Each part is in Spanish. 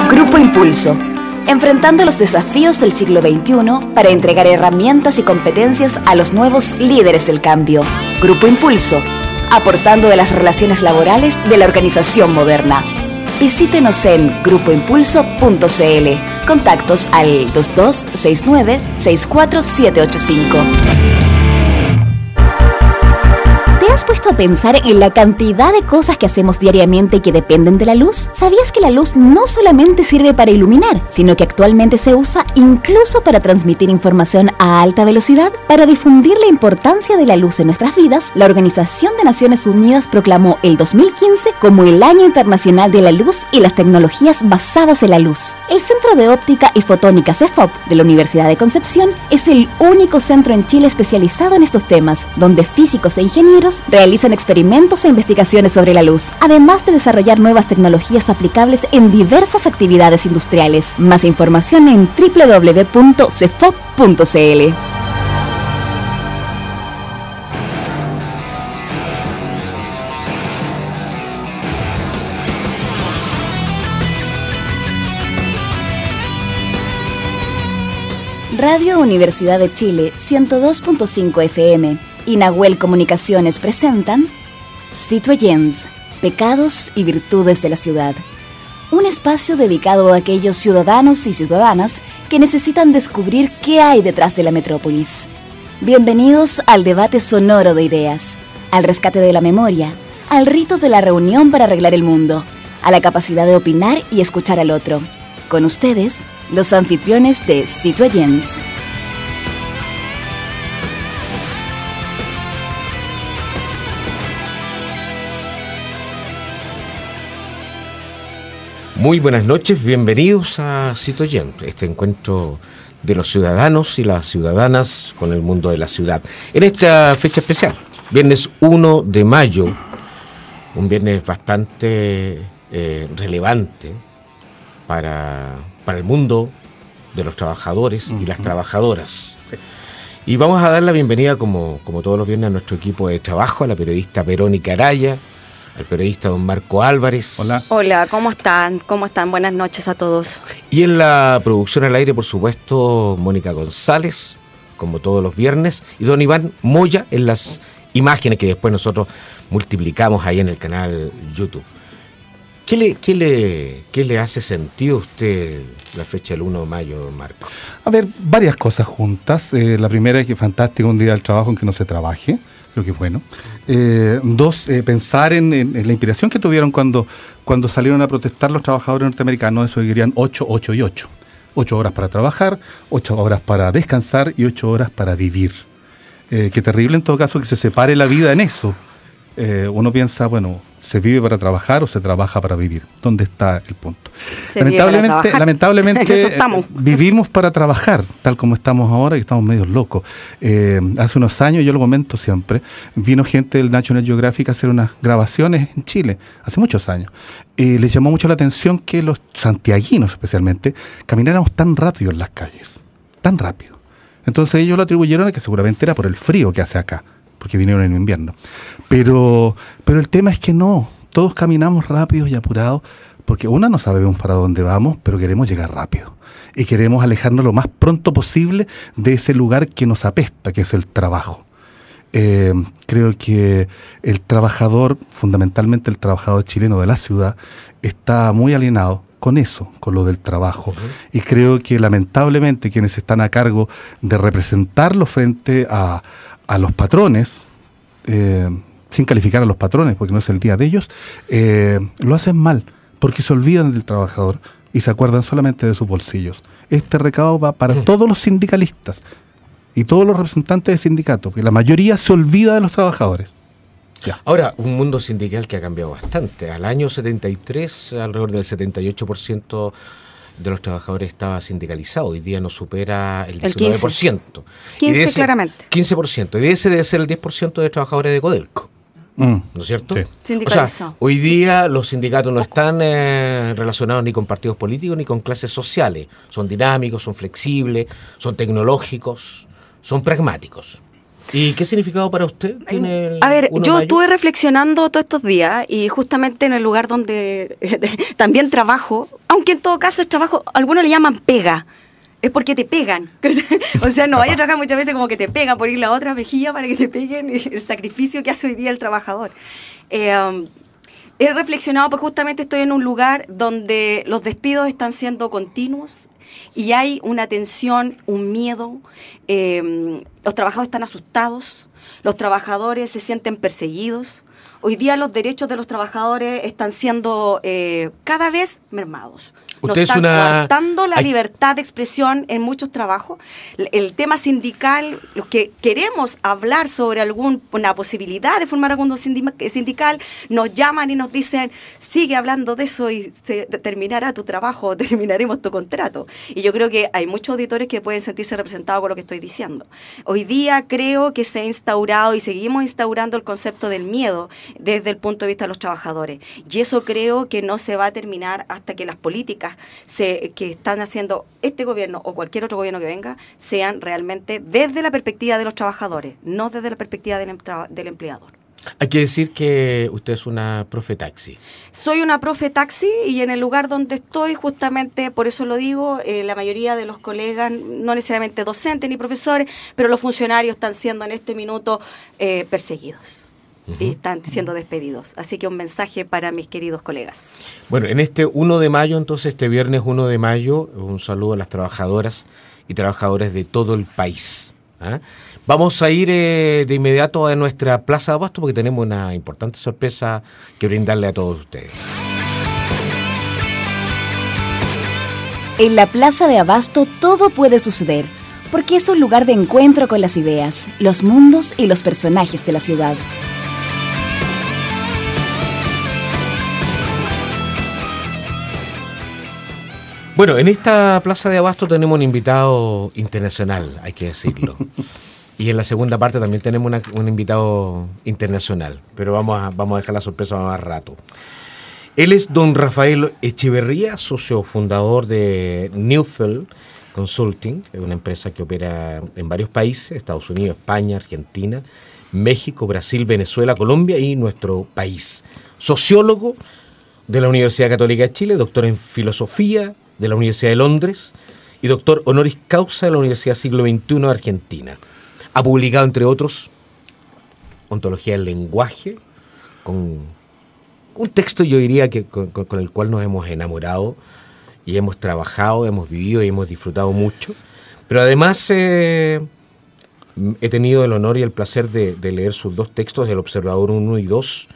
Grupo Impulso, enfrentando los desafíos del siglo XXI para entregar herramientas y competencias a los nuevos líderes del cambio. Grupo Impulso, aportando de las relaciones laborales de la organización moderna. Visítenos en grupoimpulso.cl. Contactos al 2269-64785. ¿Te has puesto a pensar en la cantidad de cosas que hacemos diariamente que dependen de la luz? ¿Sabías que la luz no solamente sirve para iluminar, sino que actualmente se usa incluso para transmitir información a alta velocidad? Para difundir la importancia de la luz en nuestras vidas, la Organización de Naciones Unidas proclamó el 2015 como el Año Internacional de la Luz y las Tecnologías Basadas en la Luz. El Centro de Óptica y Fotónica CEFOP de la Universidad de Concepción es el único centro en Chile especializado en estos temas, donde físicos e ingenieros realizan experimentos e investigaciones sobre la luz, además de desarrollar nuevas tecnologías aplicables en diversas actividades industriales. Más información en www.cefop.cl. Radio Universidad de Chile 102.5 FM y Nahuel Comunicaciones presentan Citoyens, Pecados y Virtudes de la Ciudad. Un espacio dedicado a aquellos ciudadanos y ciudadanas que necesitan descubrir qué hay detrás de la metrópolis. Bienvenidos al debate sonoro de ideas, al rescate de la memoria, al rito de la reunión para arreglar el mundo, a la capacidad de opinar y escuchar al otro. Con ustedes, los anfitriones de Citoyens. Muy buenas noches, bienvenidos a Citoyens, este encuentro de los ciudadanos y las ciudadanas con el mundo de la ciudad. En esta fecha especial, viernes 1 de mayo, un viernes bastante relevante para el mundo de los trabajadores y las trabajadoras. Y vamos a dar la bienvenida, como todos los viernes, a nuestro equipo de trabajo, a la periodista Verónica Araya, al periodista don Marco Álvarez. Hola. Hola, ¿cómo están? ¿Cómo están? Buenas noches a todos. Y en la producción al aire, por supuesto, Mónica González, como todos los viernes, y don Iván Moya en las imágenes que después nosotros multiplicamos ahí en el canal YouTube. ¿Qué le hace sentido a usted la fecha del 1 de mayo, don Marco? A ver, varias cosas juntas. La primera es que es fantástico un día del trabajo en que no se trabaje. Creo que es bueno. Dos, pensar en la inspiración que tuvieron cuando salieron a protestar los trabajadores norteamericanos, eso que querían 8, 8 y 8. 8 horas para trabajar, 8 horas para descansar y 8 horas para vivir. Qué terrible en todo caso que se separe la vida en eso. Uno piensa, bueno, ¿se vive para trabajar o se trabaja para vivir? ¿Dónde está el punto? Lamentablemente vivimos para trabajar, tal como estamos ahora, y estamos medio locos. Hace unos años, yo lo comento siempre, vino gente del National Geographic a hacer unas grabaciones en Chile, hace muchos años. Les llamó mucho la atención que los santiaguinos, especialmente, camináramos tan rápido en las calles, tan rápido. Entonces ellos lo atribuyeron a que seguramente era por el frío que hace acá, porque vinieron en invierno. Pero el tema es que no, todos caminamos rápidos y apurados, porque no sabemos para dónde vamos, pero queremos llegar rápido. Y queremos alejarnos lo más pronto posible de ese lugar que nos apesta, que es el trabajo. Creo que el trabajador, fundamentalmente el trabajador chileno de la ciudad, está muy alienado con eso, con lo del trabajo. Y creo que lamentablemente quienes están a cargo de representarlo frente a los patrones, sin calificar a los patrones porque no es el día de ellos, lo hacen mal porque se olvidan del trabajador y se acuerdan solamente de sus bolsillos. Este recado va para todos los sindicalistas y todos los representantes de sindicatos, porque la mayoría se olvida de los trabajadores. Ya. Ahora, un mundo sindical que ha cambiado bastante. Al año 73, alrededor del 78% de los trabajadores estaba sindicalizado. Hoy día no supera el 19%. 15 claramente. 15%. Y de ese debe ser el 10% de trabajadores de Codelco. ¿No es cierto? Sí. Sindicalizado. O sea, hoy día los sindicatos no están relacionados ni con partidos políticos ni con clases sociales. Son dinámicos, son flexibles, son tecnológicos, son pragmáticos. ¿Y qué significado para usted tiene el A ver, 1 de yo mayo? estuve reflexionando todos estos días y justamente en el lugar donde también trabajo, aunque en todo caso es trabajo, algunos le llaman pega. Es porque te pegan. O sea, no vaya a trabajar muchas veces como que te pegan por ir la otra mejilla para que te peguen, el sacrificio que hace hoy día el trabajador. He reflexionado porque justamente estoy en un lugar donde los despidos están siendo continuos y hay una tensión, un miedo. Los trabajadores están asustados, los trabajadores se sienten perseguidos. Hoy día los derechos de los trabajadores están siendo cada vez mermados. Nos están coartando la libertad de expresión en muchos trabajos. El tema sindical, los que queremos hablar sobre una posibilidad de formar algún sindical, nos llaman y nos dicen, sigue hablando de eso y se terminará tu trabajo, terminaremos tu contrato. Y yo creo que hay muchos auditores que pueden sentirse representados con lo que estoy diciendo. Hoy día creo que se ha instaurado y seguimos instaurando el concepto del miedo desde el punto de vista de los trabajadores. Y eso creo que no se va a terminar hasta que las políticas que están haciendo este gobierno o cualquier otro gobierno que venga sean realmente desde la perspectiva de los trabajadores, no desde la perspectiva del empleador. Hay que decir que usted es una profe taxi. Soy una profe taxi y en el lugar donde estoy, justamente por eso lo digo, la mayoría de los colegas, no necesariamente docentes ni profesores, pero los funcionarios están siendo en este minuto perseguidos. Y están siendo despedidos. Así que un mensaje para mis queridos colegas. Bueno, en este 1 de mayo, entonces, este viernes 1 de mayo, un saludo a las trabajadoras y trabajadores de todo el país. ¿Ah? Vamos a ir de inmediato a nuestra Plaza de Abasto porque tenemos una importante sorpresa que brindarle a todos ustedes. En la Plaza de Abasto todo puede suceder, porque es un lugar de encuentro con las ideas, los mundos y los personajes de la ciudad. Bueno, en esta Plaza de Abasto tenemos un invitado internacional, hay que decirlo. Y en la segunda parte también tenemos un invitado internacional, pero vamos a dejar la sorpresa más rato. Él es don Rafael Echeverría, socio fundador de Neufeld Consulting, una empresa que opera en varios países, Estados Unidos, España, Argentina, México, Brasil, Venezuela, Colombia y nuestro país. Sociólogo de la Universidad Católica de Chile, doctor en filosofía de la Universidad de Londres y doctor honoris causa de la Universidad Siglo XXI de Argentina. Ha publicado, entre otros, Ontología del lenguaje, con un texto, yo diría, que con el cual nos hemos enamorado y hemos trabajado, hemos vivido y hemos disfrutado mucho. Pero además he tenido el honor y el placer de leer sus dos textos, El Observador 1 y 2.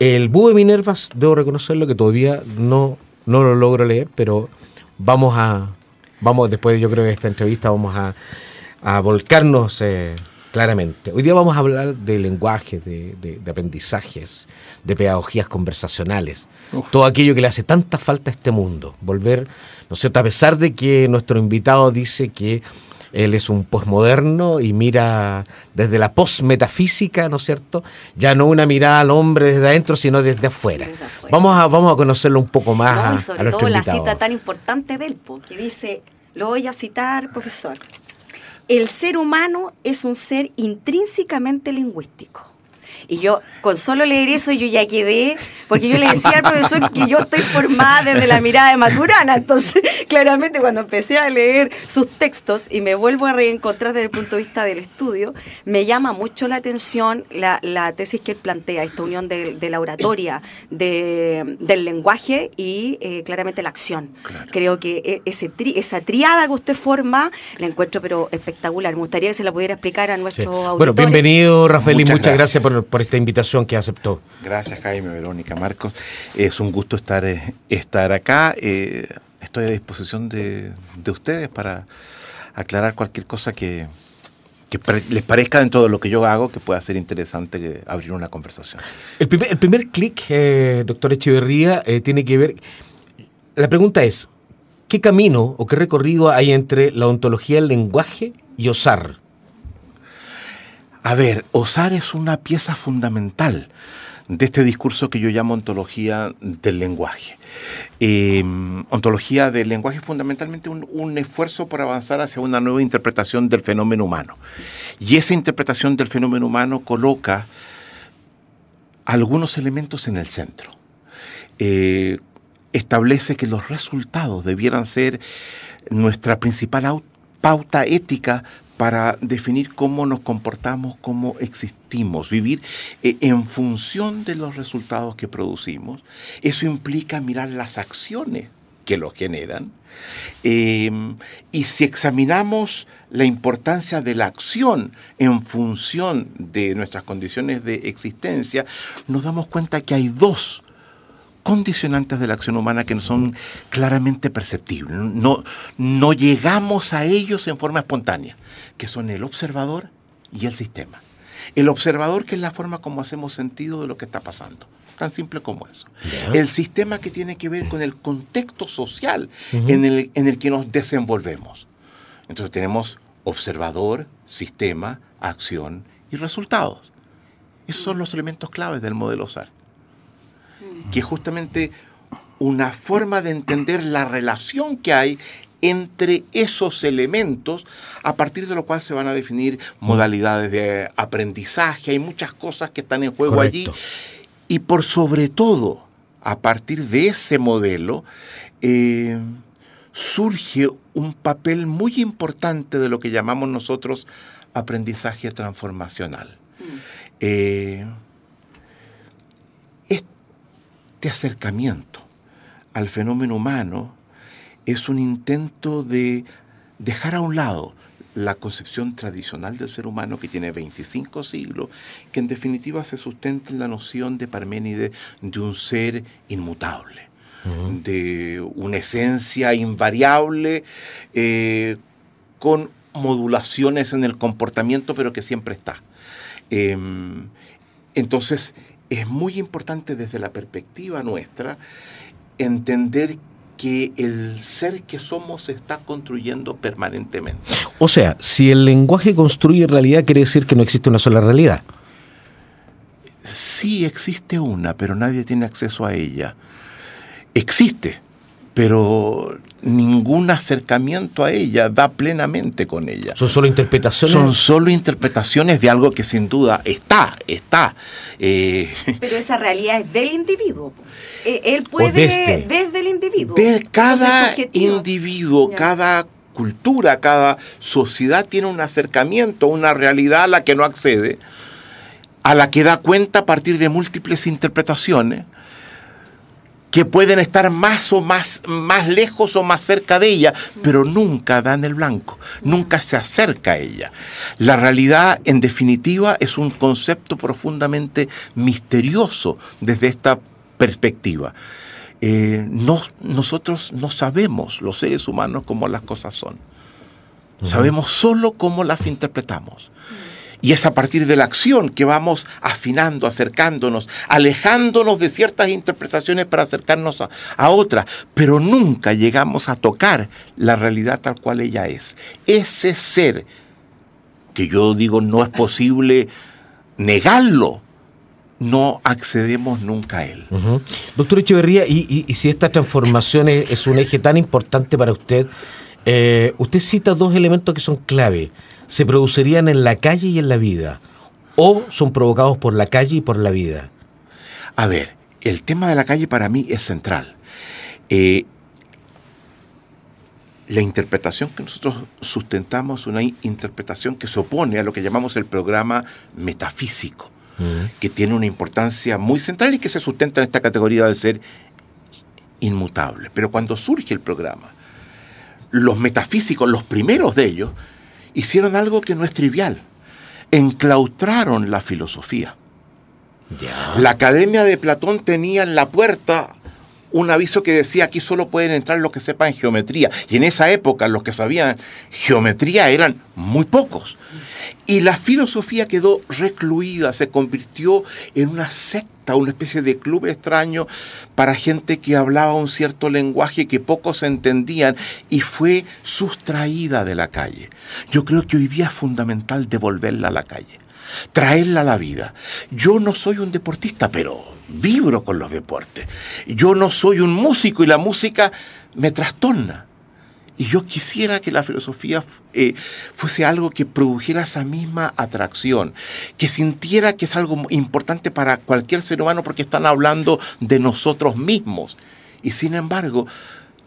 El Búho de Minervas, debo reconocerlo, que todavía no lo logro leer, pero vamos después, yo creo, de esta entrevista vamos a volcarnos claramente. Hoy día vamos a hablar de lenguaje, de aprendizajes, de pedagogías conversacionales, todo aquello que le hace tanta falta a este mundo. Volver, ¿no es cierto?, a pesar de que nuestro invitado dice que él es un posmoderno y mira desde la posmetafísica, ¿no es cierto? Ya no una mirada al hombre desde adentro, sino desde afuera. Vamos a conocerlo un poco más. No, y sobre todo la cita tan importante de él, que dice, lo voy a citar, profesor: el ser humano es un ser intrínsecamente lingüístico. Y yo, con solo leer eso, yo ya quedé, porque yo le decía al profesor que yo estoy formada desde la mirada de Maturana. Entonces, claramente, cuando empecé a leer sus textos y me vuelvo a reencontrar desde el punto de vista del estudio, me llama mucho la atención la tesis que él plantea, esta unión de la oratoria, del lenguaje y claramente la acción. Claro. Creo que esa triada que usted forma, la encuentro pero espectacular. Me gustaría que se la pudiera explicar a nuestro auditorio. Bueno, bienvenido, Rafael, y muchas gracias por esta invitación que aceptó. Gracias, Jaime, Verónica, Marcos. Es un gusto estar acá. Estoy a disposición de ustedes para aclarar cualquier cosa que les parezca dentro de lo que yo hago que pueda ser interesante abrir una conversación. El primer clic, doctor Echeverría, tiene que ver... La pregunta es, ¿qué camino o qué recorrido hay entre la ontología del lenguaje y osar? A ver, osar es una pieza fundamental de este discurso que yo llamo ontología del lenguaje. Ontología del lenguaje es fundamentalmente un esfuerzo por avanzar hacia una nueva interpretación del fenómeno humano. Y esa interpretación del fenómeno humano coloca algunos elementos en el centro. Establece que los resultados debieran ser nuestra principal pauta ética para definir cómo nos comportamos, cómo existimos, vivir en función de los resultados que producimos. Eso implica mirar las acciones que lo generan. Y si examinamos la importancia de la acción en función de nuestras condiciones de existencia, nos damos cuenta que hay dos condicionantes de la acción humana que no son claramente perceptibles. No llegamos a ellos en forma espontánea, que son el observador y el sistema. El observador, que es la forma como hacemos sentido de lo que está pasando. Tan simple como eso. Yeah. El sistema, que tiene que ver con el contexto social en el que nos desenvolvemos. Entonces tenemos observador, sistema, acción y resultados. Esos son los elementos claves del modelo SAR, que es justamente una forma de entender la relación que hay entre esos elementos, a partir de lo cual se van a definir modalidades de aprendizaje. Hay muchas cosas que están en juego. Correcto. Allí. Y por sobre todo, a partir de ese modelo, surge un papel muy importante de lo que llamamos nosotros aprendizaje transformacional. Este acercamiento al fenómeno humano es un intento de dejar a un lado la concepción tradicional del ser humano, que tiene 25 siglos, que en definitiva se sustenta en la noción de Parménides de un ser inmutable, de una esencia invariable, con modulaciones en el comportamiento, pero que siempre está. Entonces, es muy importante desde la perspectiva nuestra entender que el ser que somos se está construyendo permanentemente. O sea, si el lenguaje construye realidad, quiere decir que no existe una sola realidad. Sí existe una, pero nadie tiene acceso a ella. Existe, pero ningún acercamiento a ella da plenamente con ella. ¿Son solo interpretaciones? Son solo interpretaciones de algo que sin duda está. Pero esa realidad es del individuo. Él puede, desde el individuo. De cada individuo, cada cultura, cada sociedad tiene un acercamiento, una realidad a la que no accede, a la que da cuenta a partir de múltiples interpretaciones, que pueden estar más lejos o más cerca de ella, pero nunca dan el blanco, nunca se acerca a ella. La realidad, en definitiva, es un concepto profundamente misterioso desde esta perspectiva. Nosotros no sabemos, los seres humanos, cómo las cosas son. Sabemos solo cómo las interpretamos. Y es a partir de la acción que vamos afinando, acercándonos, alejándonos de ciertas interpretaciones para acercarnos a otras, pero nunca llegamos a tocar la realidad tal cual ella es. Ese ser, que yo digo no es posible negarlo, no accedemos nunca a él. Doctor Echeverría, y si esta transformación es un eje tan importante para usted, usted cita dos elementos que son clave. ¿Se producirían en la calle y en la vida? ¿O son provocados por la calle y por la vida? A ver, el tema de la calle para mí es central. La interpretación que nosotros sustentamos es una interpretación que se opone a lo que llamamos el programa metafísico, que tiene una importancia muy central y que se sustenta en esta categoría del ser inmutable. Pero cuando surge el programa, los metafísicos, los primeros de ellos, hicieron algo que no es trivial. Enclaustraron la filosofía. La Academia de Platón tenía en la puerta un aviso que decía: aquí solo pueden entrar los que sepan geometría. Y en esa época los que sabían geometría eran muy pocos. Y la filosofía quedó recluida, se convirtió en una secta, una especie de club extraño para gente que hablaba un cierto lenguaje que pocos entendían, y fue sustraída de la calle. Yo creo que hoy día es fundamental devolverla a la calle. traerla a la vida. Yo no soy un deportista, pero vibro con los deportes. Yo no soy un músico y la música me trastorna. Y yo quisiera que la filosofía fuese algo que produjera esa misma atracción, que sintiera que es algo importante para cualquier ser humano porque están hablando de nosotros mismos. Y sin embargo,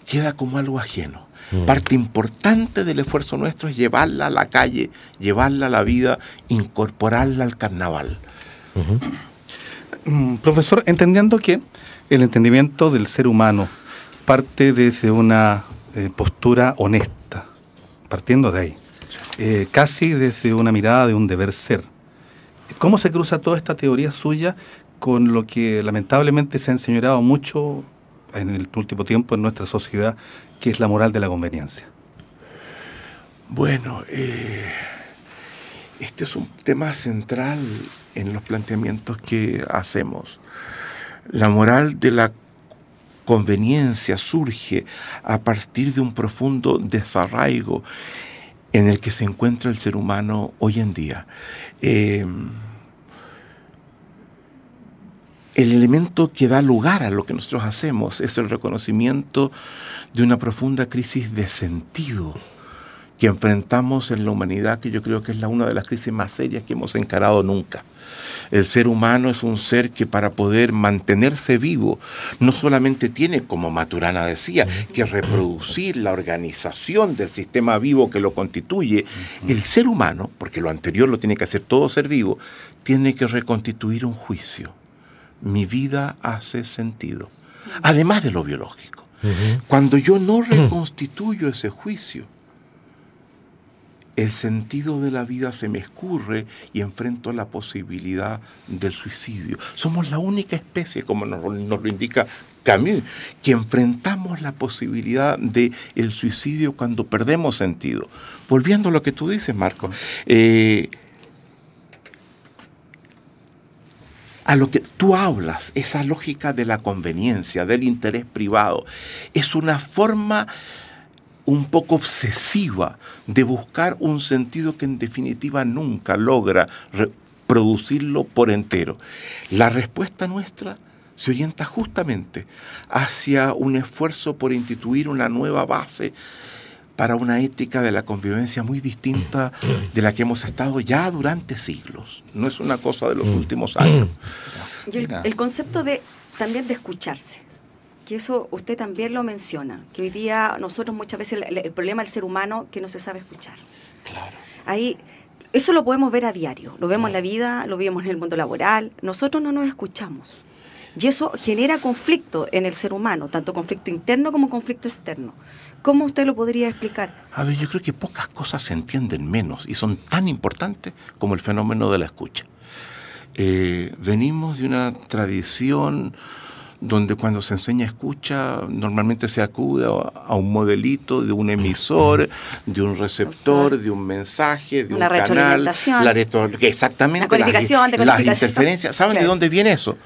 queda como algo ajeno. Parte importante del esfuerzo nuestro es llevarla a la calle, llevarla a la vida, incorporarla al carnaval. Profesor, entendiendo que el entendimiento del ser humano parte desde una postura honesta, partiendo de ahí, casi desde una mirada de un deber ser. ¿Cómo se cruza toda esta teoría suya con lo que lamentablemente se ha enseñoreado mucho en el último tiempo en nuestra sociedad, que es la moral de la conveniencia? Bueno, este es un tema central en los planteamientos que hacemos. La moral de la conveniencia surge a partir de un profundo desarraigo en el que se encuentra el ser humano hoy en día. El elemento que da lugar a lo que nosotros hacemos es el reconocimiento de una profunda crisis de sentido que enfrentamos en la humanidad, que yo creo que es una de las crisis más serias que hemos encarado nunca. El ser humano es un ser que para poder mantenerse vivo no solamente tiene, como Maturana decía, que reproducir la organización del sistema vivo que lo constituye. El ser humano, porque lo anterior lo tiene que hacer todo ser vivo, tiene que reconstituir un juicio. Mi vida hace sentido, además de lo biológico. Cuando yo no reconstituyo ese juicio, el sentido de la vida se me escurre y enfrento la posibilidad del suicidio. Somos la única especie, como nos lo indica Camus, que enfrentamos la posibilidad del suicidio cuando perdemos sentido. Volviendo a lo que tú dices, Marco, a lo que tú hablas, esa lógica de la conveniencia, del interés privado, es una forma un poco obsesiva de buscar un sentido que en definitiva nunca logra reproducirlo por entero. La respuesta nuestra se orienta justamente hacia un esfuerzo por instituir una nueva base para una ética de la convivencia muy distinta de la que hemos estado ya durante siglos. No es una cosa de los últimos años. Y el concepto también de escucharse, que eso usted también lo menciona, que hoy día nosotros muchas veces el problema del ser humano que no se sabe escuchar. Claro. Ahí, eso lo podemos ver a diario, lo vemos en la vida, lo vemos en el mundo laboral, nosotros no nos escuchamos. Y eso genera conflicto en el ser humano, tanto conflicto interno como conflicto externo. ¿Cómo usted lo podría explicar? A ver, yo creo que pocas cosas se entienden menos y son tan importantes como el fenómeno de la escucha. Venimos de una tradición donde cuando se enseña escucha, normalmente se acude a un modelito de un emisor, de un receptor, de un mensaje, de una un canal. retroalimentación. Exactamente. La codificación, las interferencias. ¿Saben de dónde viene eso?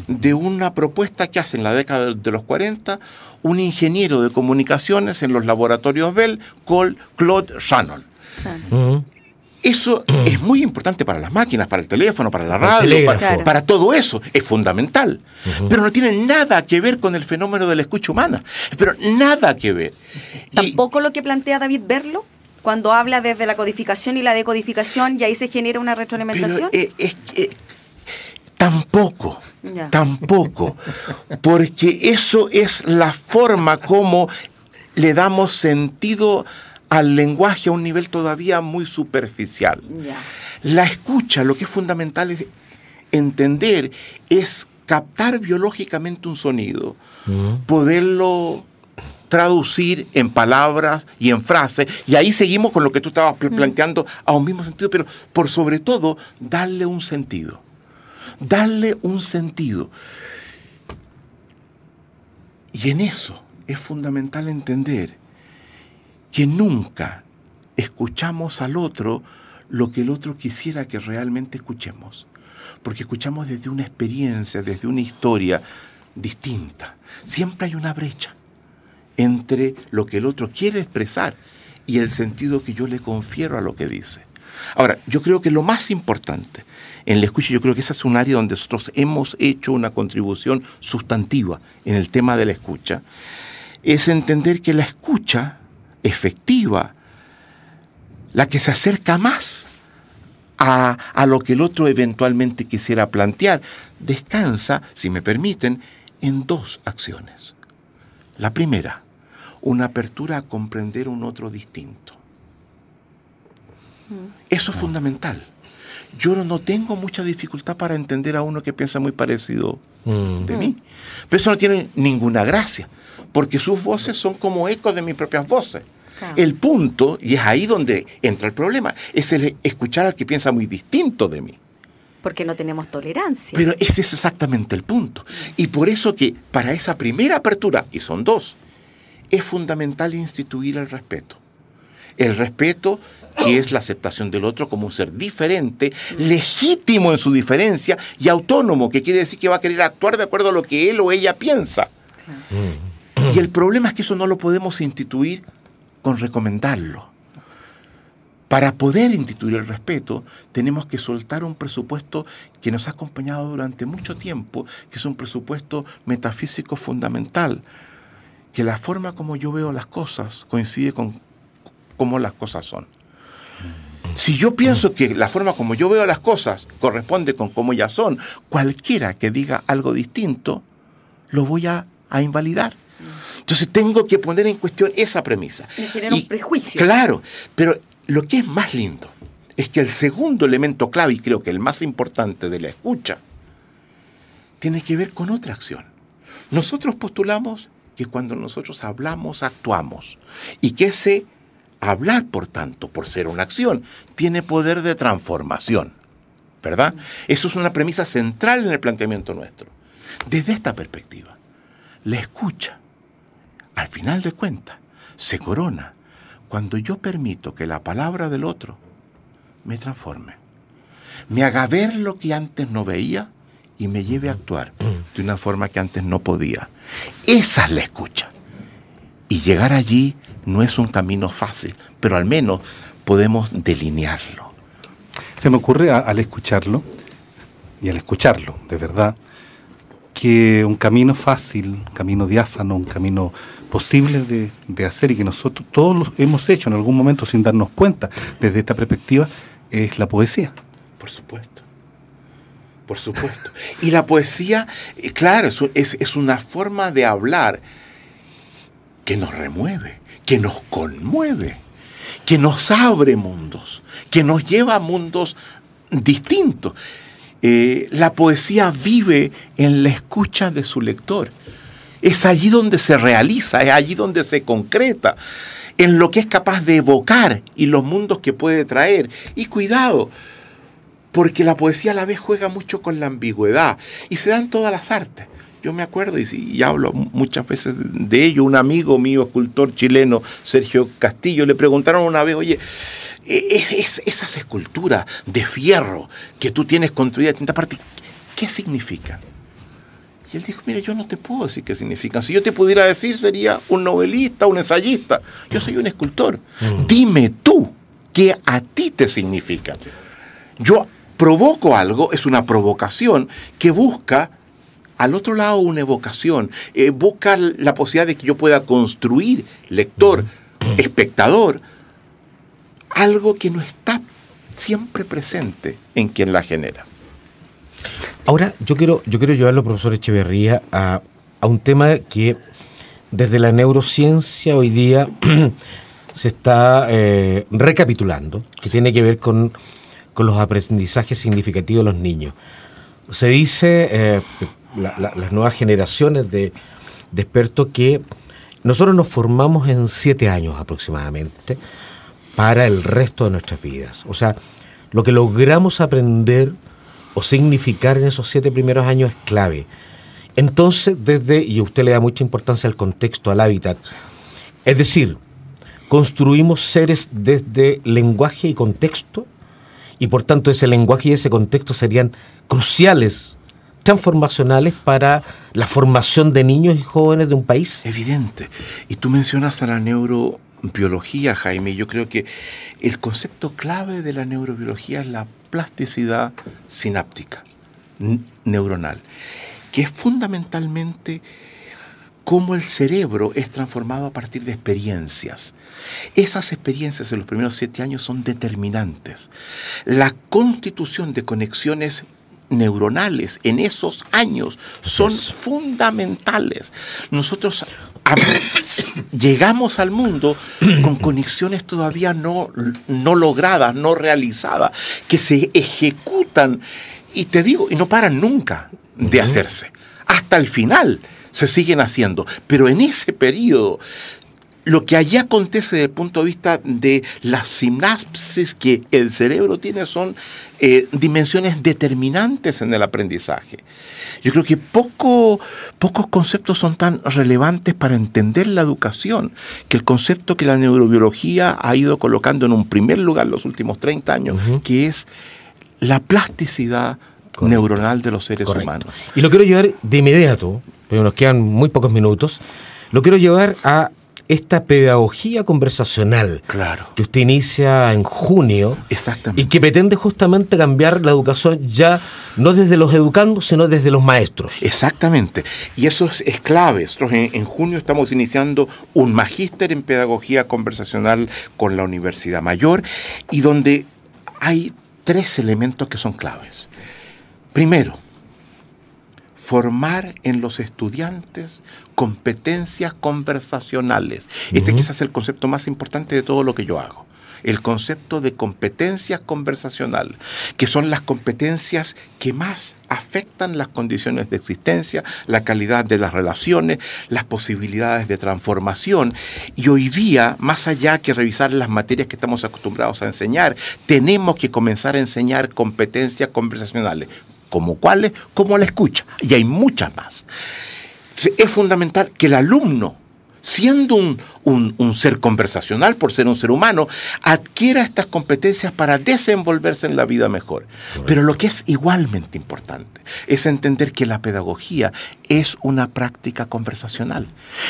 De una propuesta que hace en la década de los 40 un ingeniero de comunicaciones en los laboratorios Bell, Claude Shannon. Eso es muy importante para las máquinas, para el teléfono, para la radio, para todo eso. Es fundamental. Pero no tiene nada que ver con el fenómeno de la escucha humana. Pero nada que ver. Tampoco lo que plantea David Berlo, cuando habla desde la codificación y la decodificación, y ahí se genera una retroalimentación. Tampoco, porque eso es la forma como le damos sentido al lenguaje a un nivel todavía muy superficial. La escucha, lo que es fundamental es entender, es captar biológicamente un sonido, poderlo traducir en palabras y en frases, y ahí seguimos con lo que tú estabas planteando a un mismo sentido, pero por sobre todo, darle un sentido. Darle un sentido. Y en eso es fundamental entender que nunca escuchamos al otro lo que el otro quisiera que realmente escuchemos. Porque escuchamos desde una experiencia, desde una historia distinta. Siempre hay una brecha entre lo que el otro quiere expresar y el sentido que yo le confiero a lo que dice. Ahora, yo creo que lo más importante en la escucha, yo creo que esa es un área donde nosotros hemos hecho una contribución sustantiva en el tema de la escucha, es entender que la escucha efectiva, la que se acerca más a lo que el otro eventualmente quisiera plantear, descansa, si me permiten, en dos acciones. La primera, una apertura a comprender un otro distinto. Eso es fundamental. Yo no tengo mucha dificultad para entender a uno que piensa muy parecido de mí. Pero eso no tiene ninguna gracia, porque sus voces son como ecos de mis propias voces. Claro. El punto, y es ahí donde entra el problema, es el escuchar al que piensa muy distinto de mí. Porque no tenemos tolerancia. Pero ese es exactamente el punto. Y por eso que para esa primera apertura, y son dos, es fundamental instituir el respeto. El respeto que es la aceptación del otro como un ser diferente, legítimo en su diferencia y autónomo, que quiere decir que va a querer actuar de acuerdo a lo que él o ella piensa. Claro. Y el problema es que eso no lo podemos instituir con recomendarlo. Para poder instituir el respeto, tenemos que soltar un presupuesto que nos ha acompañado durante mucho tiempo, que es un presupuesto metafísico fundamental, que la forma como yo veo las cosas coincide con cómo las cosas son. Si yo pienso que la forma como yo veo las cosas corresponde con cómo ellas son, cualquiera que diga algo distinto, lo voy a invalidar. Entonces tengo que poner en cuestión esa premisa. Me genera un prejuicio. Claro, pero lo que es más lindo es que el segundo elemento clave, y creo que el más importante de la escucha, tiene que ver con otra acción. Nosotros postulamos que cuando nosotros hablamos, actuamos, y que ese hablar, por tanto, por ser una acción, tiene poder de transformación, ¿verdad? Eso es una premisa central en el planteamiento nuestro. Desde esta perspectiva, la escucha, al final de cuentas, se corona cuando yo permito que la palabra del otro me transforme, me haga ver lo que antes no veía y me lleve a actuar de una forma que antes no podía. Esa es la escucha. Y llegar allí no es un camino fácil, pero al menos podemos delinearlo. Se me ocurre al escucharlo, y al escucharlo, de verdad, que un camino fácil, un camino diáfano, un camino posible de hacer y que nosotros todos lo hemos hecho en algún momento sin darnos cuenta desde esta perspectiva, es la poesía. Por supuesto. Por supuesto. Y la poesía, claro, es una forma de hablar que nos remueve, que nos conmueve, que nos abre mundos, que nos lleva a mundos distintos. La poesía vive en la escucha de su lector. Es allí donde se realiza, es allí donde se concreta, en lo que es capaz de evocar y los mundos que puede traer. Y cuidado, porque la poesía a la vez juega mucho con la ambigüedad y se dan todas las artes. Yo me acuerdo, y hablo muchas veces de ello, un amigo mío, escultor chileno, Sergio Castillo, le preguntaron una vez, oye, esas esculturas de fierro que tú tienes construidas en tinta parte, ¿qué significan? Y él dijo, mira, yo no te puedo decir qué significan. Si yo te pudiera decir, sería un novelista, un ensayista. Yo soy un escultor. Dime tú qué a ti te significa. Yo provoco algo, es una provocación que busca al otro lado una evocación, busca la posibilidad de que yo pueda construir, lector, espectador, algo que no está siempre presente en quien la genera. Ahora, yo quiero llevarlo, profesor Echeverría, a un tema que desde la neurociencia hoy día se está recapitulando, que tiene que ver con los aprendizajes significativos de los niños. Se dice, las nuevas generaciones de expertos, que nosotros nos formamos en 7 años aproximadamente para el resto de nuestras vidas. O sea, lo que logramos aprender o significar en esos 7 primeros años es clave. Entonces, y usted le da mucha importancia al contexto, al hábitat, es decir, construimos seres desde lenguaje y contexto, y por tanto ese lenguaje y ese contexto serían cruciales, transformacionales para la formación de niños y jóvenes de un país. Evidente. Y tú mencionas a la neurobiología, Jaime, yo creo que el concepto clave de la neurobiología es la plasticidad sináptica, neuronal, que es fundamentalmente cómo el cerebro es transformado a partir de experiencias. Esas experiencias en los primeros 7 años son determinantes. La constitución de conexiones neuronales en esos años son fundamentales. Nosotros llegamos al mundo con conexiones todavía no logradas, no realizadas, que se ejecutan, y te digo, y no paran nunca de hacerse. Hasta el final se siguen haciendo, pero en ese periodo lo que allí acontece desde el punto de vista de la sinapsis que el cerebro tiene son dimensiones determinantes en el aprendizaje. Yo creo que pocos conceptos son tan relevantes para entender la educación que el concepto que la neurobiología ha ido colocando en un primer lugar los últimos 30 años, que es la plasticidad neuronal de los seres humanos. Y lo quiero llevar de inmediato, pero nos quedan muy pocos minutos, lo quiero llevar a esta pedagogía conversacional que usted inicia en junio. Exactamente. Y que pretende justamente cambiar la educación ya no desde los educandos, sino desde los maestros. Exactamente. Y eso es clave. Nosotros en junio estamos iniciando un magíster en pedagogía conversacional con la Universidad Mayor, y donde hay 3 elementos que son claves. Primero, formar en los estudiantes competencias conversacionales. Quizás es el concepto más importante de todo lo que yo hago. El concepto de competencias conversacionales, que son las competencias que más afectan las condiciones de existencia, la calidad de las relaciones, las posibilidades de transformación. Y hoy día, más allá que revisar las materias que estamos acostumbrados a enseñar, tenemos que comenzar a enseñar competencias conversacionales. ¿Como cuáles? Como la escucha. Y hay muchas más. Es fundamental que el alumno, siendo un ser conversacional, por ser un ser humano, adquiera estas competencias para desenvolverse en la vida mejor. Pero lo que es igualmente importante es entender que la pedagogía es una práctica conversacional,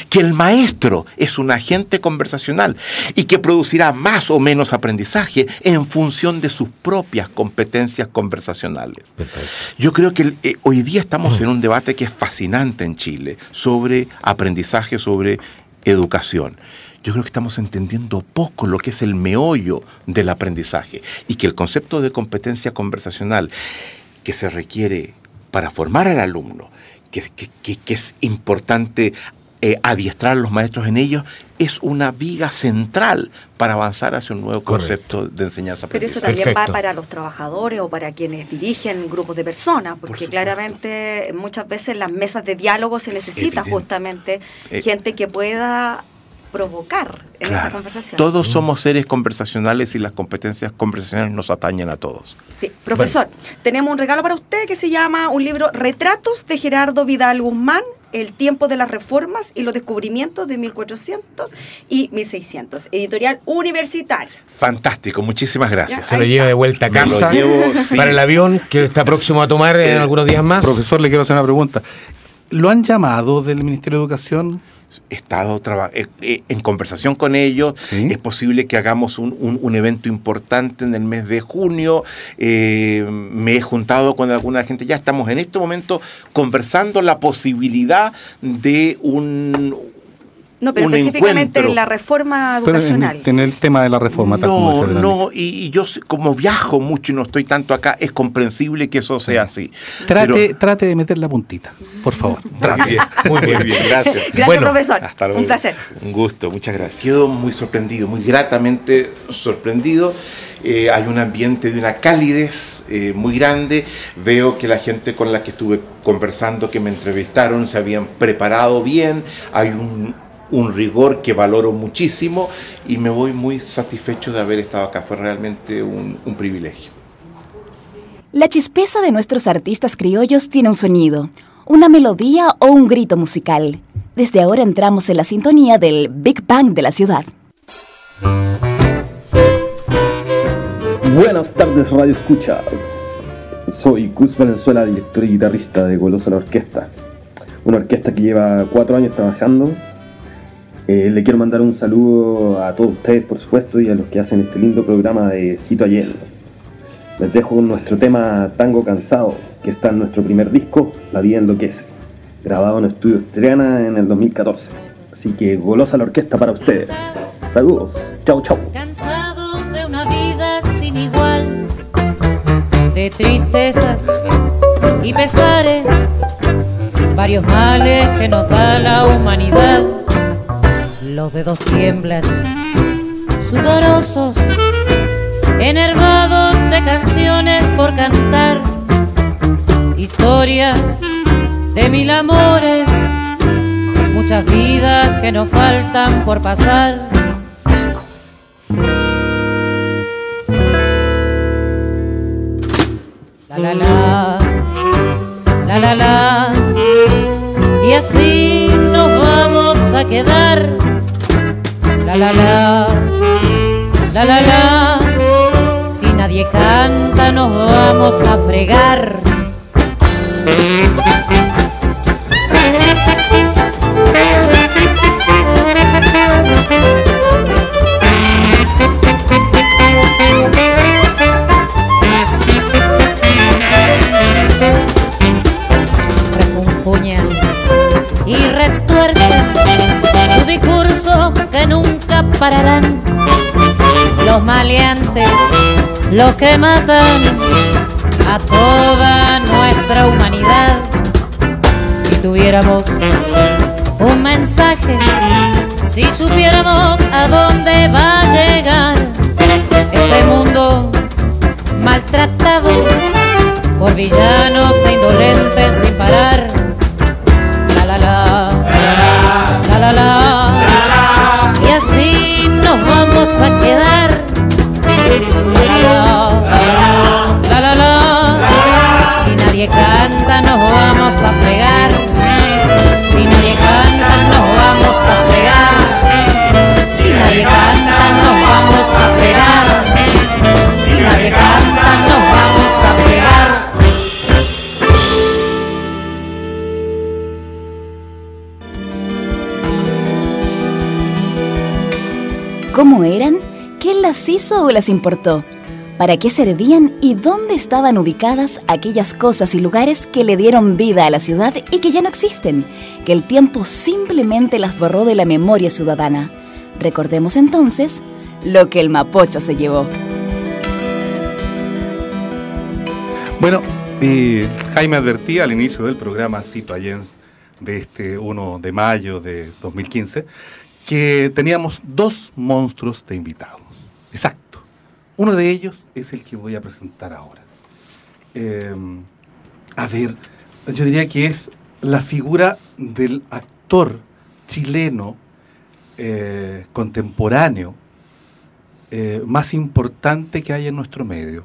que el maestro es un agente conversacional y que producirá más o menos aprendizaje en función de sus propias competencias conversacionales. Perfecto. Yo creo que hoy día estamos en un debate que es fascinante en Chile sobre aprendizaje, sobre educación. Yo creo que estamos entendiendo poco lo que es el meollo del aprendizaje, y que el concepto de competencia conversacional que se requiere para formar al alumno, que es importante adiestrar a los maestros en ellos, es una viga central para avanzar hacia un nuevo concepto de enseñanza-aprendizaje. Pero eso también va para los trabajadores o para quienes dirigen grupos de personas, porque claramente muchas veces en las mesas de diálogo se necesita justamente gente que pueda provocar en esta conversación. Todos somos seres conversacionales y las competencias conversacionales nos atañen a todos. Sí, profesor, tenemos un regalo para usted que se llama un libro Retratos de Gerardo Vidal Guzmán, El tiempo de las reformas y los descubrimientos de 1400 y 1600, editorial Universitaria. Fantástico, muchísimas gracias. Se lo lleva de vuelta a casa para el avión que está próximo a tomar en algunos días más. Profesor, le quiero hacer una pregunta. ¿Lo han llamado del Ministerio de Educación? He estado en conversación con ellos. ¿Sí? Es posible que hagamos un evento importante en el mes de junio. Me he juntado con alguna gente. Ya estamos en este momento conversando la posibilidad de No, pero específicamente en la reforma educacional. En el tema de la reforma. Y yo como viajo mucho y no estoy tanto acá, es comprensible que eso sea así. Trate de meter la puntita, por favor. Muy bien, gracias. Gracias, profesor. Hasta luego. Un placer. Un gusto, muchas gracias. Quedo muy sorprendido, muy gratamente sorprendido. Hay un ambiente de una calidez muy grande. Veo que la gente con la que estuve conversando, que me entrevistaron, se habían preparado bien. Hay un rigor que valoro muchísimo y me voy muy satisfecho de haber estado acá. Fue realmente un privilegio. La chispeza de nuestros artistas criollos tiene un sonido, una melodía o un grito musical. Desde ahora entramos en la sintonía del Big Bang de la ciudad. Buenas tardes, Radio Escuchas. Soy Cus Valenzuela, director y guitarrista de Golosa la Orquesta. Una orquesta que lleva 4 años trabajando Le quiero mandar un saludo a todos ustedes, por supuesto, y a los que hacen este lindo programa de Cito Allens. Les dejo con nuestro tema Tango Cansado, que está en nuestro primer disco, La Vida Enloquece, grabado en Estudios Triana en el 2014. Así que golosa la orquesta para ustedes. Saludos, chau chau. Cansado de una vida sin igual, de tristezas y pesares, varios males que nos da la humanidad. Los dedos tiemblan, sudorosos, enervados de canciones por cantar, historias de mil amores, muchas vidas que nos faltan por pasar. La la la, la la la, y así nos vamos a quedar. La la la, la la la, si nadie canta nos vamos a fregar. Refunfuñan y retuercen su discurso que nunca pararán. Los maleantes, los que matan a toda nuestra humanidad. Si tuviéramos un mensaje, si supiéramos a dónde va a llegar este mundo maltratado por villanos e indolentes sin parar. La la la, la la la, y así nos vamos a quedar. La la la, la la la, si nadie canta nos vamos a fregar. Si nadie canta nos vamos a fregar. Si nadie canta nos vamos a fregar. Si nadie canta nos vamos a fregar. ¿Cómo eran? ¿Quién las hizo o las importó? ¿Para qué servían y dónde estaban ubicadas aquellas cosas y lugares que le dieron vida a la ciudad y que ya no existen? Que el tiempo simplemente las borró de la memoria ciudadana. Recordemos entonces lo que el Mapocho se llevó. Bueno, Jaime advertía al inicio del programa Cito Allens de este 1 de mayo de 2015 que teníamos dos monstruos de invitados. Exacto. Uno de ellos es el que voy a presentar ahora. A ver, yo diría que es la figura del actor chileno contemporáneo más importante que hay en nuestro medio.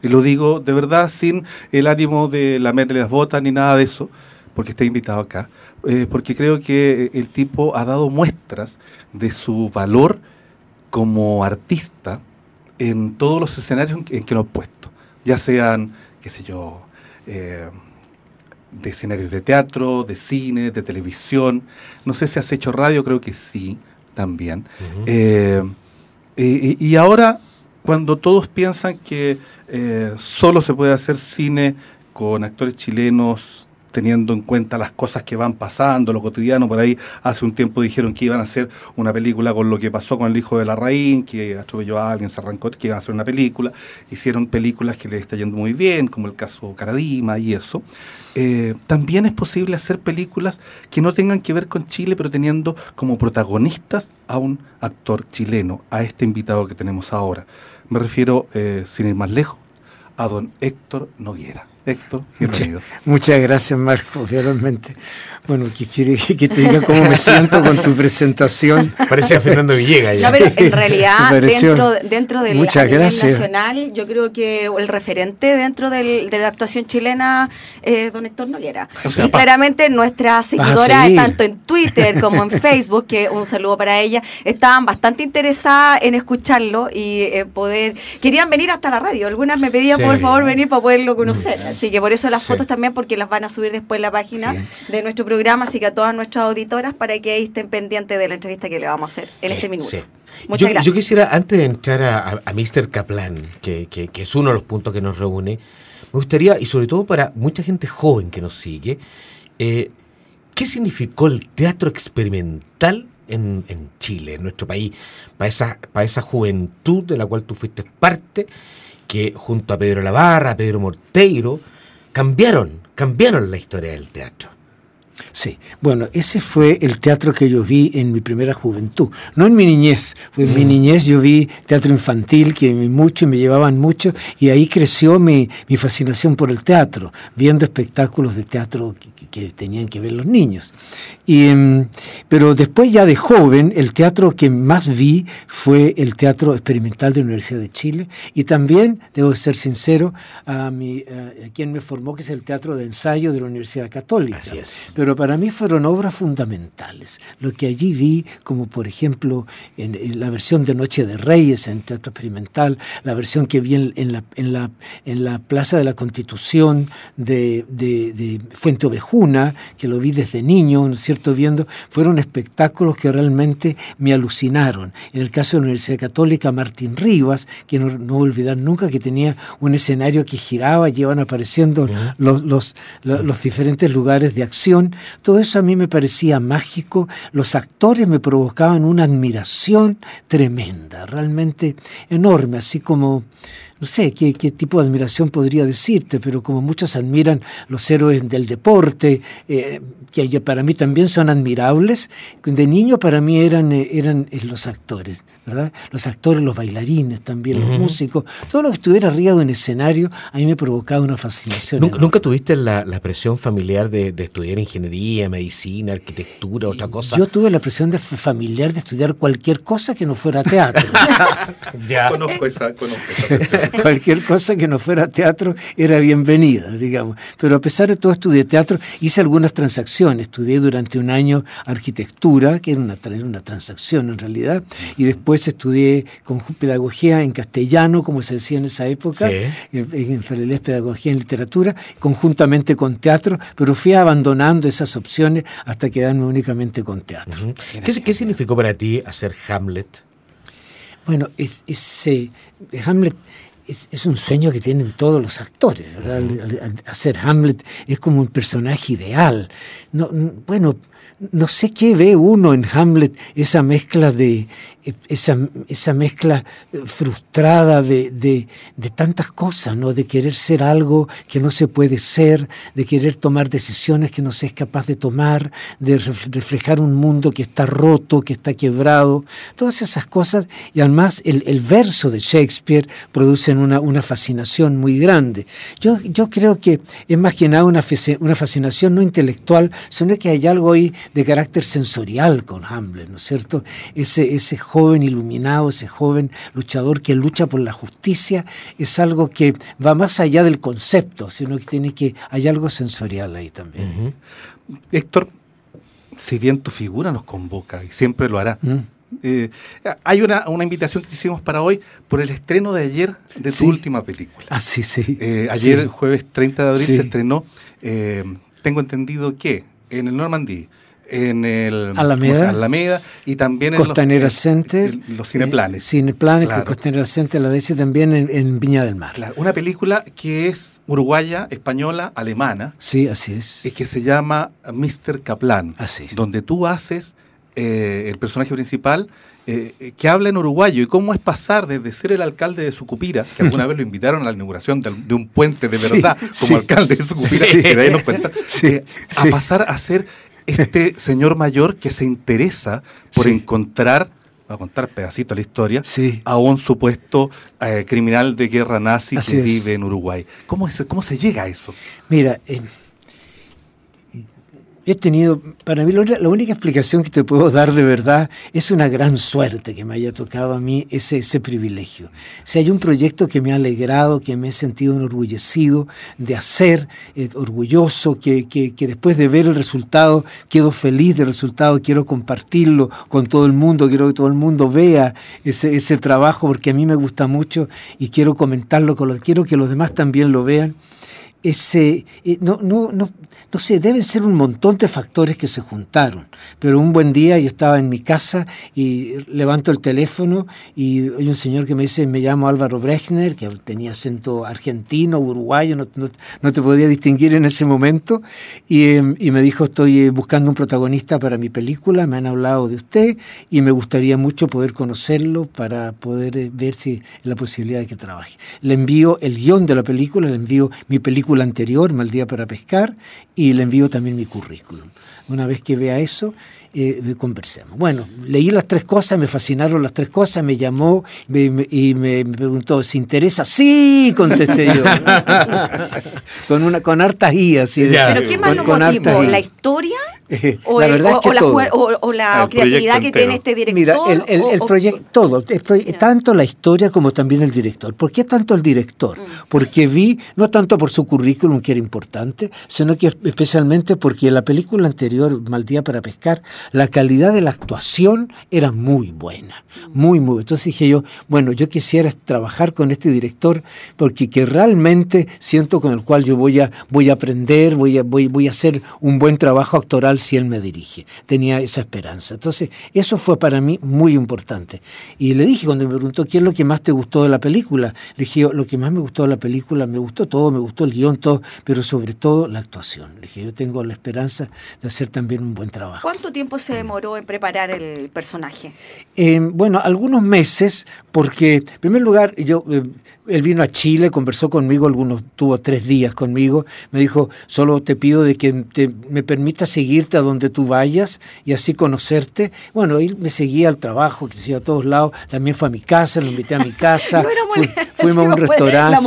Y lo digo de verdad sin el ánimo de lamerle las botas ni nada de eso, porque está invitado acá, porque creo que el tipo ha dado muestras de su valor como artista en todos los escenarios en que lo han puesto, ya sean, qué sé yo, de escenarios de teatro, de cine, de televisión. No sé si has hecho radio, creo que sí, también. Y ahora, cuando todos piensan que solo se puede hacer cine con actores chilenos, teniendo en cuenta las cosas que van pasando, lo cotidiano, por ahí hace un tiempo dijeron que iban a hacer una película con lo que pasó con el hijo de Larraín, que atropelló a alguien, se arrancó, que iban a hacer una película, hicieron películas que les está yendo muy bien, como el caso Caradima y eso. También es posible hacer películas que no tengan que ver con Chile, pero teniendo como protagonistas a un actor chileno, a este invitado que tenemos ahora. Me refiero, sin ir más lejos, a don Héctor Noguera. Héctor, bienvenido. Muchas gracias, Marco, realmente. Bueno, ¿qué quiere que te diga cómo me siento con tu presentación? Parecía Fernando Villegas. No, pero en realidad, dentro del Muchas gracias. nacional, yo creo que el referente dentro de la actuación chilena es don Héctor Noguera. O sea, y claramente nuestras seguidoras, seguir. tanto en Twitter como en Facebook, que un saludo para ellas, estaban bastante interesadas en escucharlo y poder... Querían venir hasta la radio. Algunas me pedían, Sí. por favor, venir para poderlo conocer. Así que por eso las fotos también, porque las van a subir después en la página de nuestro programa, así que a todas nuestras auditoras para que ahí estén pendientes de la entrevista que le vamos a hacer en este minuto. Sí. Muchas gracias. Yo quisiera, antes de entrar a Mr. Kaplan, que es uno de los puntos que nos reúne, me gustaría, y sobre todo para mucha gente joven que nos sigue, ¿qué significó el teatro experimental en Chile, en nuestro país, para esa juventud de la cual tú fuiste parte, que junto a Pedro Lavarra, a Pedro Morteiro, cambiaron la historia del teatro? Sí, bueno, ese fue el teatro que yo vi en mi primera juventud, no en mi niñez. En mi niñez yo vi teatro infantil, que me llevaban mucho, y ahí creció mi fascinación por el teatro, viendo espectáculos de teatro que tenían que ver los niños. Pero después, ya de joven, el teatro que más vi fue el teatro experimental de la Universidad de Chile, y también, debo ser sincero, a quien me formó, que es el teatro de ensayo de la Universidad Católica. Así es. Pero para mí fueron obras fundamentales. Lo que allí vi, como por ejemplo en la versión de Noche de Reyes en teatro experimental, la versión que vi en la Plaza de la Constitución de Fuente Ovejuna, que lo vi desde niño, ¿no es cierto?, fueron espectáculos que realmente me alucinaron. En el caso de la Universidad Católica, Martín Rivas, que no voy a olvidar nunca, que tenía un escenario que giraba y iban apareciendo los diferentes lugares de acción. Todo eso a mí me parecía mágico. Los actores me provocaban una admiración tremenda, realmente enorme, así como, no sé qué tipo de admiración podría decirte, pero como muchos admiran los héroes del deporte, que para mí también son admirables. De niño para mí eran los actores, ¿verdad? Los actores, los bailarines también, los músicos, todo lo que estuviera arriba de un escenario a mí me provocaba una fascinación. ¿Nunca tuviste la presión familiar de estudiar ingeniería, medicina, arquitectura, otra cosa? Yo tuve la presión familiar de estudiar cualquier cosa que no fuera teatro. Ya. Conozco esa Cualquier cosa que no fuera teatro era bienvenida, digamos. Pero a pesar de todo, estudié teatro, hice algunas transacciones. Estudié durante un año arquitectura, que era una transacción en realidad, y después estudié con pedagogía en castellano, como se decía en esa época, en Ferelés pedagogía en literatura, conjuntamente con teatro, pero fui abandonando esas opciones hasta quedarme únicamente con teatro. ¿Qué significó para ti hacer Hamlet? Bueno, Hamlet es un sueño que tienen todos los actores, ¿verdad? Hacer Hamlet es como un personaje ideal. No sé qué ve uno en Hamlet, esa mezcla frustrada de tantas cosas, ¿no? De querer ser algo que no se puede ser, de querer tomar decisiones que no se es capaz de tomar, de reflejar un mundo que está roto, que está quebrado, todas esas cosas. Y además el verso de Shakespeare producen una fascinación muy grande. Yo creo que es más que nada una fascinación no intelectual, sino que hay algo ahí de carácter sensorial con Hamlet, ¿no es cierto? Ese joven iluminado, ese joven luchador que lucha por la justicia, es algo que va más allá del concepto, sino que hay algo sensorial ahí también. Héctor, si bien tu figura nos convoca y siempre lo hará, hay una invitación que te hicimos para hoy por el estreno de ayer de tu última película. Ah, sí. Ayer, jueves 30 de abril, se estrenó, tengo entendido que en el Normandy, en el Alameda y también Costanera Center, los Cineplanes. Cineplanes, claro. Costanera Center, la DC también en Viña del Mar. Claro, una película que es uruguaya, española, alemana. Sí, así es. Y que se llama Mr. Kaplan. Así. Donde tú haces el personaje principal que habla en uruguayo, y cómo es pasar desde ser el alcalde de Sucupira, que alguna vez lo invitaron a la inauguración de un puente de verdad, como alcalde de Sucupira, que de ahí nos cuenta, a pasar a ser este señor mayor que se interesa por encontrar, voy a contar pedacito de la historia, a un supuesto criminal de guerra nazi que vive en Uruguay. ¿Cómo se llega a eso? Mira, he tenido, para mí la única explicación que te puedo dar de verdad es una gran suerte que me haya tocado a mí ese privilegio. Si hay un proyecto que me ha alegrado, que me he sentido enorgullecido de hacer, orgulloso, que después de ver el resultado quedo feliz del resultado, quiero compartirlo con todo el mundo, quiero que todo el mundo vea ese trabajo porque a mí me gusta mucho y quiero comentarlo, quiero que los demás también lo vean. no sé, deben ser un montón de factores que se juntaron. Pero un buen día yo estaba en mi casa y levanto el teléfono y hay un señor que me dice, me llamo Álvaro Brechner, que tenía acento argentino, uruguayo, no te podía distinguir en ese momento, y me dijo, estoy buscando un protagonista para mi película, me han hablado de usted y me gustaría mucho poder conocerlo para poder ver si hay la posibilidad de que trabaje. Le envío el guión de la película, le envío mi película anterior, Mal día para pescar, y le envío también mi currículum. Una vez que vea eso, conversemos. Bueno, leí las 3 cosas, me fascinaron las 3 cosas, me llamó y me preguntó, ¿se interesa? ¡Sí! Contesté yo. con hartas guías. ¿Sí? ¿Pero qué más lo motivó? ¿La historia? ¿O la creatividad que tiene este director? Mira, el proyecto, todo, tanto la historia como también el director. ¿Por qué tanto el director? Porque vi, no tanto por su currículum, que era importante, sino que especialmente porque en la película anterior, Mal día para pescar, la calidad de la actuación era muy buena, muy, muy buena. Entonces dije yo, bueno, yo quisiera trabajar con este director porque que realmente siento con el cual yo voy a aprender, voy a hacer un buen trabajo actoral si él me dirige. Tenía esa esperanza. Entonces, eso fue para mí muy importante. Y le dije, cuando me preguntó, ¿qué es lo que más te gustó de la película? Le dije, lo que más me gustó de la película, me gustó todo, me gustó el guión, todo, pero sobre todo la actuación. Le dije, yo tengo la esperanza de hacer también un buen trabajo. ¿Cuánto tiempo se demoró en preparar el personaje? Bueno, algunos meses, porque en primer lugar, él vino a Chile, conversó conmigo, tuvo 3 días conmigo, me dijo, solo te pido de que me permita seguirte a donde tú vayas y así conocerte. Bueno, él me seguía al trabajo, que se iba a todos lados, también fue a mi casa, lo invité a mi casa, fuimos a un restaurante,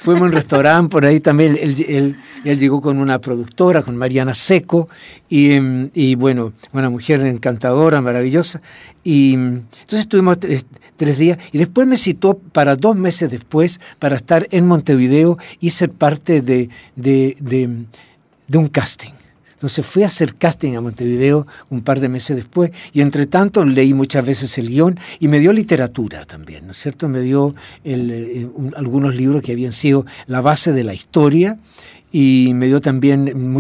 fuimos a un restaurante por ahí también, él llegó con una productora, con Mariana Seco, y bueno, una mujer encantadora, maravillosa, y entonces estuvimos 3 días, y después me citó para 2 meses después para estar en Montevideo y ser parte de un casting. Entonces fui a hacer casting a Montevideo un par de meses después y entre tanto leí muchas veces el guión y me dio literatura también, ¿no es cierto? Me dio algunos libros que habían sido la base de la historia y me dio también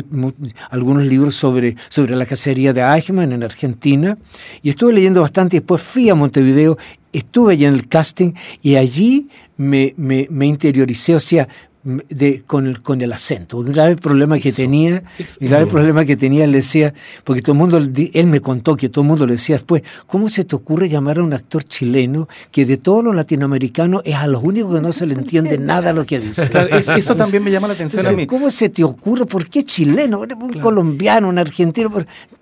algunos libros sobre la cacería de Eichmann en Argentina y estuve leyendo bastante y después fui a Montevideo, estuve allá en el casting y allí me interioricé, o sea, con el acento, porque un grave problema que tenía, le decía, porque todo el mundo, él me contó que todo el mundo le decía después, ¿cómo se te ocurre llamar a un actor chileno que de todos los latinoamericanos es a los únicos que no se le entiende nada lo que dice? Claro, eso también me llama la atención a mí. ¿Cómo se te ocurre? ¿Por qué chileno? Un colombiano, un argentino,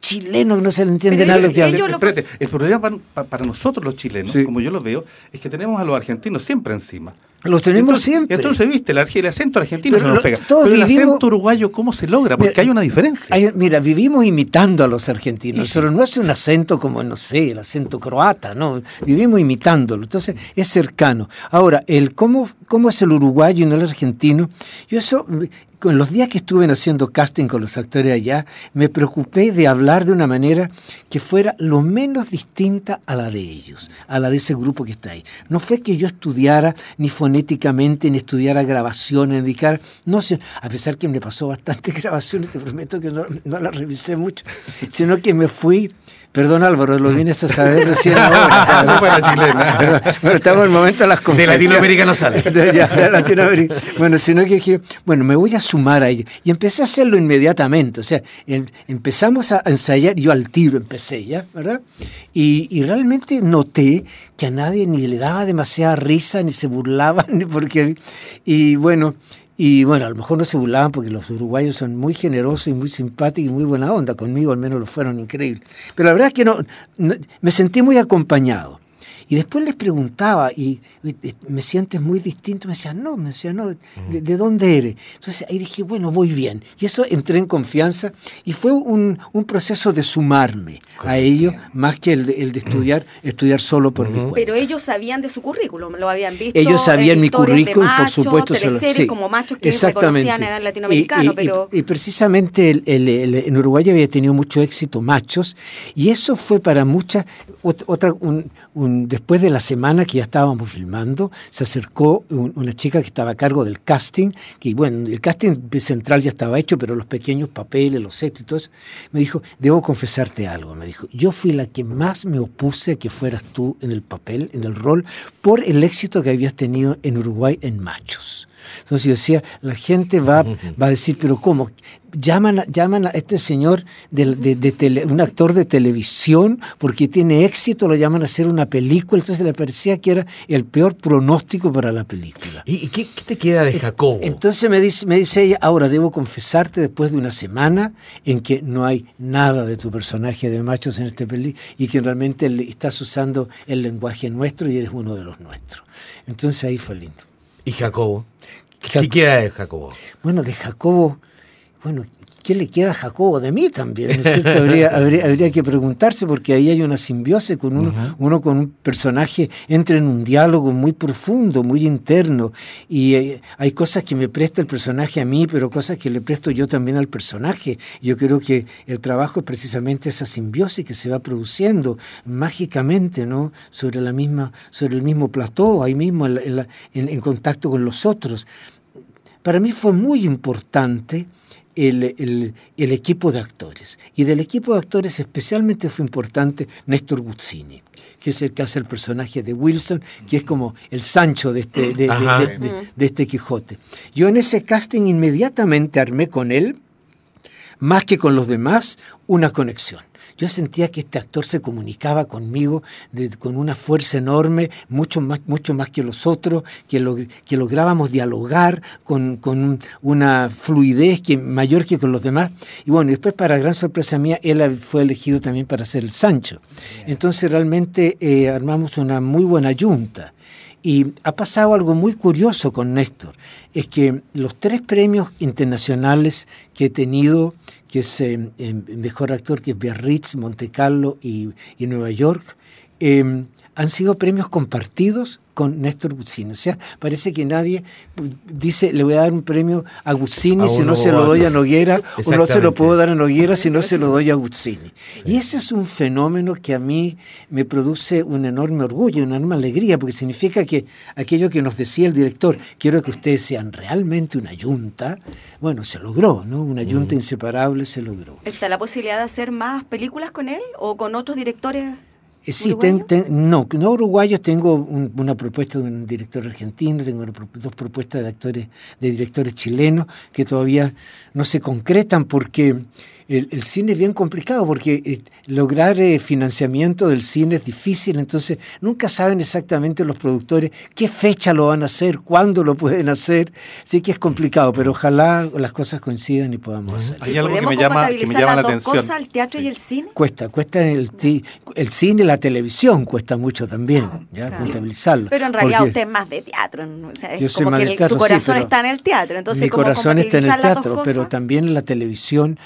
chileno que no se le entiende nada lo que habla. Espérate, el problema para nosotros los chilenos, como yo lo veo, es que tenemos a los argentinos siempre encima. Los tenemos siempre. Entonces, viste, el acento argentino se nos pega. Pero el acento uruguayo, ¿cómo se logra? Porque hay una diferencia. Mira, vivimos imitando a los argentinos, pero no es un acento como, no sé, el acento croata, ¿no? Vivimos imitándolo, entonces es cercano. Ahora, ¿cómo es el uruguayo y no el argentino? Yo eso... Con los días que estuve haciendo casting con los actores allá, me preocupé de hablar de una manera que fuera lo menos distinta a la de ellos, a la de ese grupo que está ahí. No fue que yo estudiara ni fonéticamente, ni estudiara grabaciones, no sé, a pesar que me pasó bastantes grabaciones, te prometo que no las revisé mucho, sino que me fui... Perdón, Álvaro, lo vienes a saber recién ahora. No fue la chilena. Pero estamos en el momento de las confesiones. De Latinoamérica no sale. De Latinoamérica. Bueno, sino que dije, bueno, me voy a sumar a ello. Y empecé a hacerlo inmediatamente. O sea, empezamos a ensayar, yo al tiro empecé, ¿ya? ¿Verdad? Y realmente noté que a nadie ni le daba demasiada risa, ni se burlaban, ni porque... Y bueno, a lo mejor no se burlaban porque los uruguayos son muy generosos y muy simpáticos y muy buena onda. Conmigo al menos lo fueron increíbles. Pero la verdad es que no me sentí muy acompañado. Y después les preguntaba, y ¿me sientes muy distinto? Me decían, no, ¿de dónde eres? Entonces ahí dije, bueno, voy bien. Y eso entré en confianza y fue un proceso de sumarme a ello, más que el de estudiar solo por mi cuenta. Pero ellos sabían de su currículum, lo habían visto. Ellos sabían mi currículum, machos, por supuesto. Teleseries como machos que reconocían en el latinoamericano. Y precisamente en Uruguay había tenido mucho éxito Machos, y eso fue para muchas, después de la semana que ya estábamos filmando, se acercó una chica que estaba a cargo del casting, que bueno, el casting central ya estaba hecho, pero los pequeños papeles, los sets y todo eso, me dijo, debo confesarte algo, me dijo, yo fui la que más me opuse a que fueras tú en el papel, en el rol, por el éxito que habías tenido en Uruguay en Machos. Entonces yo decía, la gente va a decir, pero ¿cómo? Llaman a este señor, un actor de televisión, porque tiene éxito, lo llaman a hacer una película, entonces le parecía que era el peor pronóstico para la película. ¿Y qué te queda de Jacobo? Entonces me dice ella, ahora debo confesarte después de una semana en que no hay nada de tu personaje de Machos en este película y que realmente estás usando el lenguaje nuestro y eres uno de los nuestros. Entonces ahí fue lindo. ¿Y Jacobo? ¿Qué queda de Jacobo? Bueno, de Jacobo, bueno, ¿qué le queda a Jacobo de mí también? ¿No es cierto? Habría que preguntarse, porque ahí hay una simbiosis con uno con un personaje, entra en un diálogo muy profundo, muy interno, y hay cosas que me presta el personaje a mí, pero cosas que le presto yo también al personaje. Yo creo que el trabajo es precisamente esa simbiosis que se va produciendo mágicamente, ¿no? Sobre el mismo plató, ahí mismo en contacto con los otros. Para mí fue muy importante el equipo de actores. Y del equipo de actores especialmente fue importante Néstor Guzzini, que es el que hace el personaje de Wilson, que es como el Sancho de este Quijote. Yo en ese casting inmediatamente armé con él, más que con los demás, una conexión. Yo sentía que este actor se comunicaba conmigo con una fuerza enorme, mucho más que los otros, que lográbamos dialogar con una fluidez mayor que con los demás. Y bueno, después, para gran sorpresa mía, él fue elegido también para ser el Sancho. Entonces realmente armamos una muy buena yunta. Y ha pasado algo muy curioso con Néstor, es que los 3 premios internacionales que he tenido, que es Mejor Actor, que es Biarritz, Monte Carlo y Nueva York, han sido premios compartidos con Néstor Guzzini. O sea, parece que nadie dice, le voy a dar un premio a Guzzini si no se lo doy a Noguera, o no se lo puedo dar a Noguera si no se lo doy a Guzzini. Sí. Y ese es un fenómeno que a mí me produce un enorme orgullo, una enorme alegría, porque significa que aquello que nos decía el director, quiero que ustedes sean realmente una yunta, bueno, se logró, ¿no? Una yunta inseparable se logró. ¿Está la posibilidad de hacer más películas con él o con otros directores? Sí, no uruguayos, tengo una propuesta de un director argentino, tengo 2 propuestas de directores chilenos que todavía no se concretan porque el cine es bien complicado, porque lograr financiamiento del cine es difícil, entonces nunca saben exactamente los productores qué fecha lo van a hacer, cuándo lo pueden hacer, sí que es complicado, pero ojalá las cosas coincidan y podamos hacerlo. Hay algo que me llama la atención. Cosas, el teatro y el cine? Cuesta el cine, la televisión cuesta mucho también, contabilizarlo. Pero en realidad usted es más de teatro, o sea, es como que su corazón está en el teatro, entonces mi corazón está en el teatro, pero también en la televisión.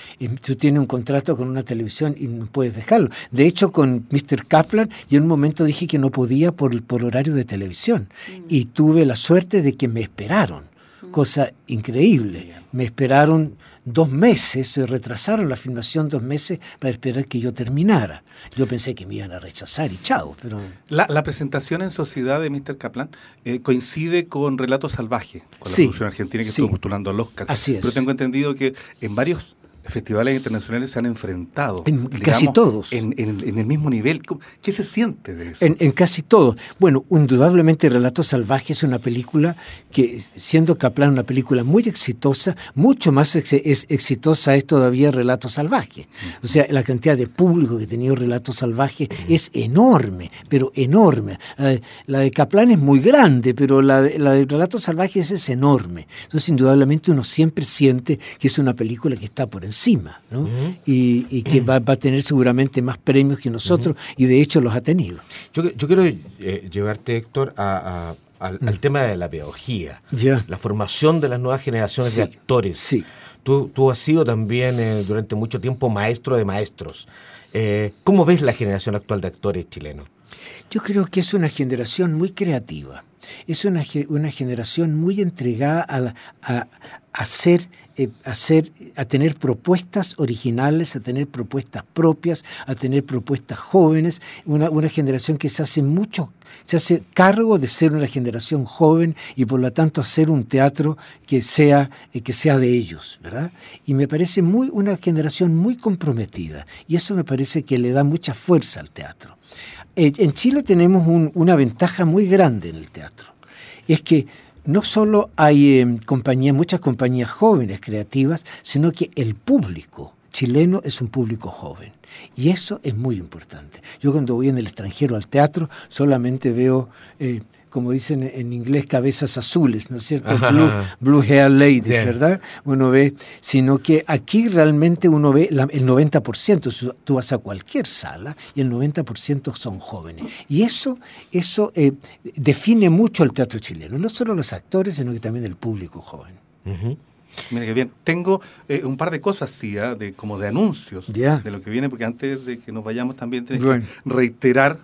Tú tienes un contrato con una televisión y no puedes dejarlo. De hecho, con Mr. Kaplan, yo en un momento dije que no podía por horario de televisión. Y tuve la suerte de que me esperaron. Cosa increíble. Me esperaron 2 meses, se retrasaron la filmación 2 meses para esperar que yo terminara. Yo pensé que me iban a rechazar y chao. Pero la presentación en sociedad de Mr. Kaplan coincide con Relatos Salvajes, con la producción argentina que estuvo postulando al Oscar. Así es. Pero tengo entendido que en varios festivales internacionales se han enfrentado. Casi todos. En el mismo nivel. ¿Qué se siente de eso? En casi todos. Bueno, indudablemente Relatos Salvajes es una película que, siendo Kaplan una película muy exitosa, mucho más exitosa es todavía Relatos Salvajes. O sea, la cantidad de público que ha tenido Relatos Salvajes es enorme, pero enorme. La de Kaplan es muy grande, pero la de Relatos Salvajes es enorme. Entonces, indudablemente uno siempre siente que es una película que está por encima, ¿no? Y que va a tener seguramente más premios que nosotros, y de hecho los ha tenido. Yo quiero llevarte, Héctor, al tema de la pedagogía, la formación de las nuevas generaciones de actores. Sí. Tú has sido también durante mucho tiempo maestro de maestros. ¿Cómo ves la generación actual de actores chilenos? Yo creo que es una generación muy creativa. Es una generación muy entregada a ser a tener propuestas originales, a tener propuestas propias, a tener propuestas jóvenes, una generación que se hace cargo de ser una generación joven y por lo tanto hacer un teatro que sea de ellos, ¿verdad? Y me parece una generación muy comprometida y eso me parece que le da mucha fuerza al teatro. En Chile tenemos una ventaja muy grande en el teatro, es que no solo hay muchas compañías jóvenes, creativas, sino que el público chileno es un público joven. Y eso es muy importante. Yo cuando voy en el extranjero al teatro solamente veo, como dicen en inglés, cabezas azules, ¿no es cierto? Blue hair ladies, bien, ¿verdad? Uno ve, sino que aquí realmente uno ve el 90%. Tú vas a cualquier sala y el 90% son jóvenes. Y eso define mucho el teatro chileno. No solo los actores, sino que también el público joven. Uh-huh. Mira que bien, tengo un par de cosas, sí, como de anuncios de lo que viene, porque antes de que nos vayamos también tenés que reiterar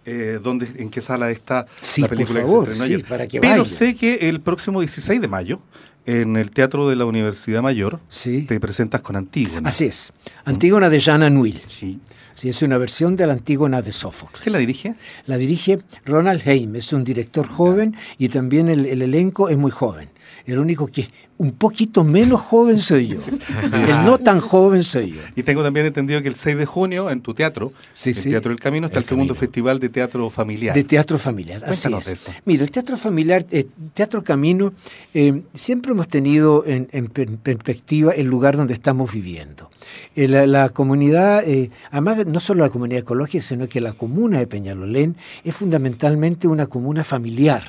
en qué sala está la película, por favor, que se estrenó ayer. Para que Pero vaya. Sé que el próximo 16 de mayo, en el Teatro de la Universidad Mayor, te presentas con Antígona. Así es, Antígona de Jean Anouilh. Sí. Sí, es una versión de la Antígona de Sófocles. ¿Quién la dirige? La dirige Ronald Heim, es un director joven y también el elenco es muy joven. El único que es un poquito menos joven soy yo. El no tan joven soy yo. Y tengo también entendido que el 6 de junio en tu teatro, el Teatro del Camino, está el segundo festival de teatro familiar. De teatro familiar, así es. Eso. Mira, el teatro familiar, Teatro Camino, siempre hemos tenido en perspectiva el lugar donde estamos viviendo. La comunidad, además no solo la comunidad ecológica, sino que la comuna de Peñalolén es fundamentalmente una comuna familiar.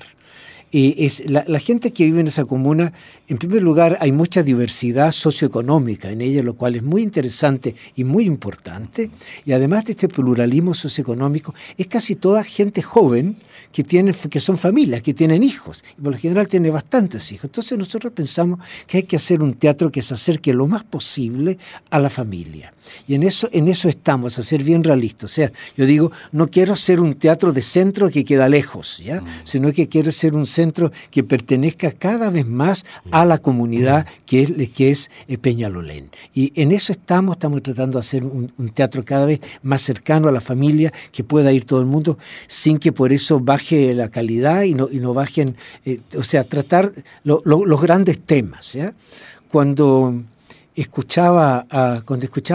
La gente que vive en esa comuna, en primer lugar, hay mucha diversidad socioeconómica en ella, lo cual es muy interesante y muy importante. Y además de este pluralismo socioeconómico, es casi toda gente joven que son familias, que tienen hijos. Y por lo general tiene bastantes hijos. Entonces nosotros pensamos que hay que hacer un teatro que se acerque lo más posible a la familia. Y en eso estamos, a ser bien realistas. O sea, yo digo, no quiero ser un teatro de centro que queda lejos, ¿ya? Sino que quiero ser un centro que pertenezca cada vez más a la comunidad que es Peñalolén. Y en eso estamos tratando de hacer un teatro cada vez más cercano a la familia, que pueda ir todo el mundo, sin que por eso baje la calidad y no bajen, tratar los grandes temas, ¿ya? Cuando escuchaba a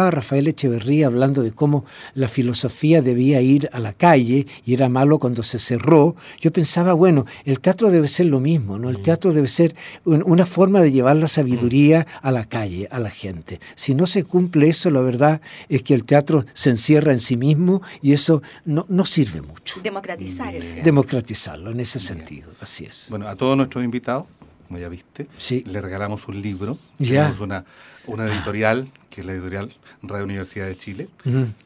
Rafael Echeverría hablando de cómo la filosofía debía ir a la calle y era malo cuando se cerró, yo pensaba, bueno, el teatro debe ser lo mismo, ¿no? El teatro debe ser una forma de llevar la sabiduría a la calle, a la gente. Si no se cumple eso, la verdad es que el teatro se encierra en sí mismo y eso no sirve mucho. Democratizar el teatro. Democratizarlo en ese sentido, así es. Bueno, a todos nuestros invitados, como ya viste, le regalamos un libro. Tenemos una editorial, que es la editorial Radio Universidad de Chile,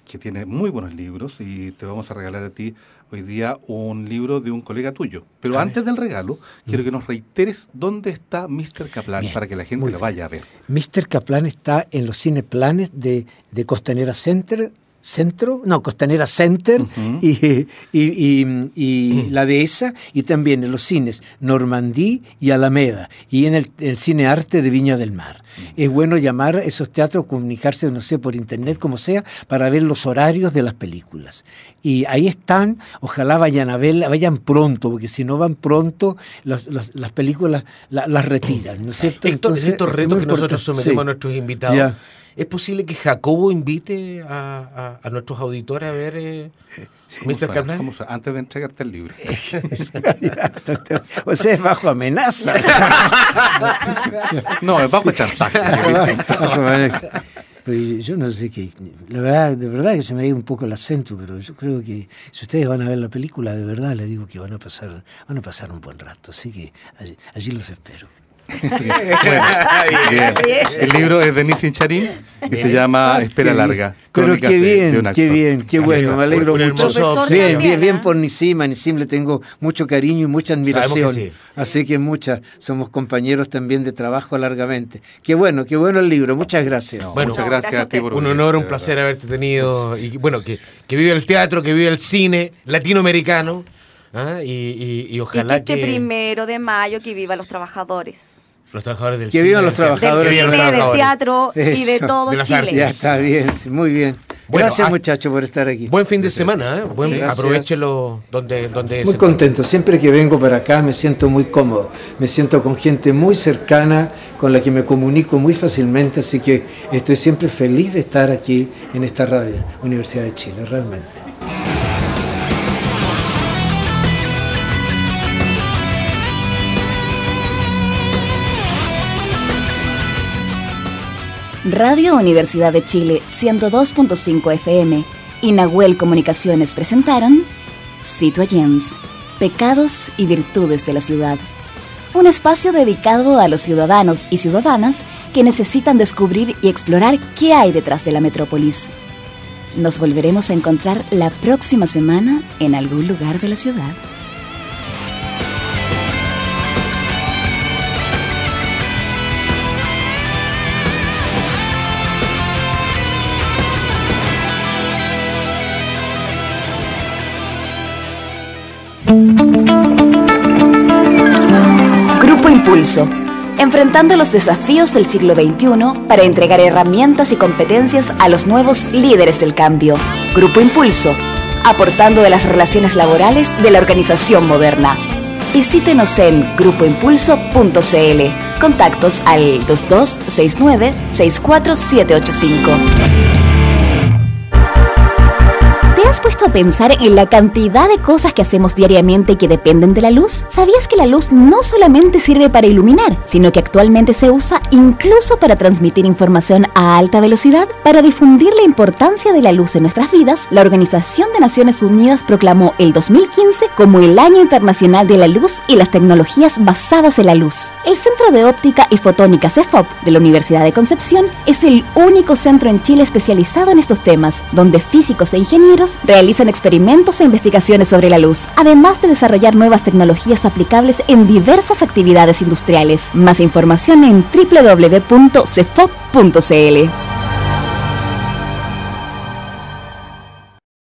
que tiene muy buenos libros, y te vamos a regalar a ti hoy día un libro de un colega tuyo. Pero antes del regalo, quiero que nos reiteres dónde está Mr. Kaplan, para que la gente lo vaya a ver. Mr. Kaplan está en los cineplanes de Costanera Costanera Center y la Dehesa, y también en los cines Normandí y Alameda, y en el Cine Arte de Viña del Mar. Es bueno llamar a esos teatros, comunicarse, no sé, por internet, como sea, para ver los horarios de las películas. Y ahí están, ojalá vayan a verla, vayan pronto, porque si no van pronto, las películas las retiran, ¿no es cierto? Estos retos que nosotros sometemos a nuestros invitados. Ya. ¿Es posible que Jacobo invite a nuestros auditores a ver Mr. Kaplan? Antes de entregarte el libro. O sea, es bajo amenaza. No, es bajo chantaje. Pues yo no sé qué. La verdad, de verdad que se me ha ido un poco el acento, pero yo creo que si ustedes van a ver la película, de verdad les digo que van a pasar un buen rato. Así que allí los espero. Bien. El libro es de Nissin Charín y se llama Espera Larga. Pero qué bien, qué bueno, me alegro mucho. Bien por Nissim, a Nissim le tengo mucho cariño y mucha admiración. Así que somos compañeros también de trabajo largamente. Qué bueno el libro, muchas gracias. Muchas gracias a ti por un honor, un placer haberte tenido. Y bueno, que vive el teatro, que vive el cine latinoamericano. Y ojalá y que 1 de mayo que viva los trabajadores. Los trabajadores del Que cine. vivan los trabajadores. Del cine, del teatro y de Eso. todo De las Chile. artes. Ya está bien, sí, muy bien. Bueno, Gracias, muchachos, por estar aquí. Buen fin de semana, ¿eh? Sí, gracias. Aprovechelo donde Muy contento. Siempre que vengo para acá me siento muy cómodo. Me siento con gente muy cercana, con la que me comunico muy fácilmente, así que estoy siempre feliz de estar aquí en esta radio, Universidad de Chile, realmente. Radio Universidad de Chile 102.5 FM y Nahuel Comunicaciones presentaron Citoyens, Pecados y Virtudes de la Ciudad. Un espacio dedicado a los ciudadanos y ciudadanas que necesitan descubrir y explorar qué hay detrás de la metrópolis. Nos volveremos a encontrar la próxima semana en algún lugar de la ciudad. Grupo Impulso, enfrentando los desafíos del siglo XXI para entregar herramientas y competencias a los nuevos líderes del cambio. Grupo Impulso, aportando de las relaciones laborales de la organización moderna. Visítenos en grupoimpulso.cl. Contactos al 2269-64785. ¿Te has puesto a pensar en la cantidad de cosas que hacemos diariamente y que dependen de la luz? ¿Sabías que la luz no solamente sirve para iluminar, sino que actualmente se usa incluso para transmitir información a alta velocidad? Para difundir la importancia de la luz en nuestras vidas, la Organización de Naciones Unidas proclamó el 2015 como el Año Internacional de la Luz y las Tecnologías Basadas en la Luz. El Centro de Óptica y Fotónica CEFOP de la Universidad de Concepción es el único centro en Chile especializado en estos temas, donde físicos e ingenieros realizan experimentos e investigaciones sobre la luz, además de desarrollar nuevas tecnologías aplicables en diversas actividades industriales. Más información en www.cefop.cl.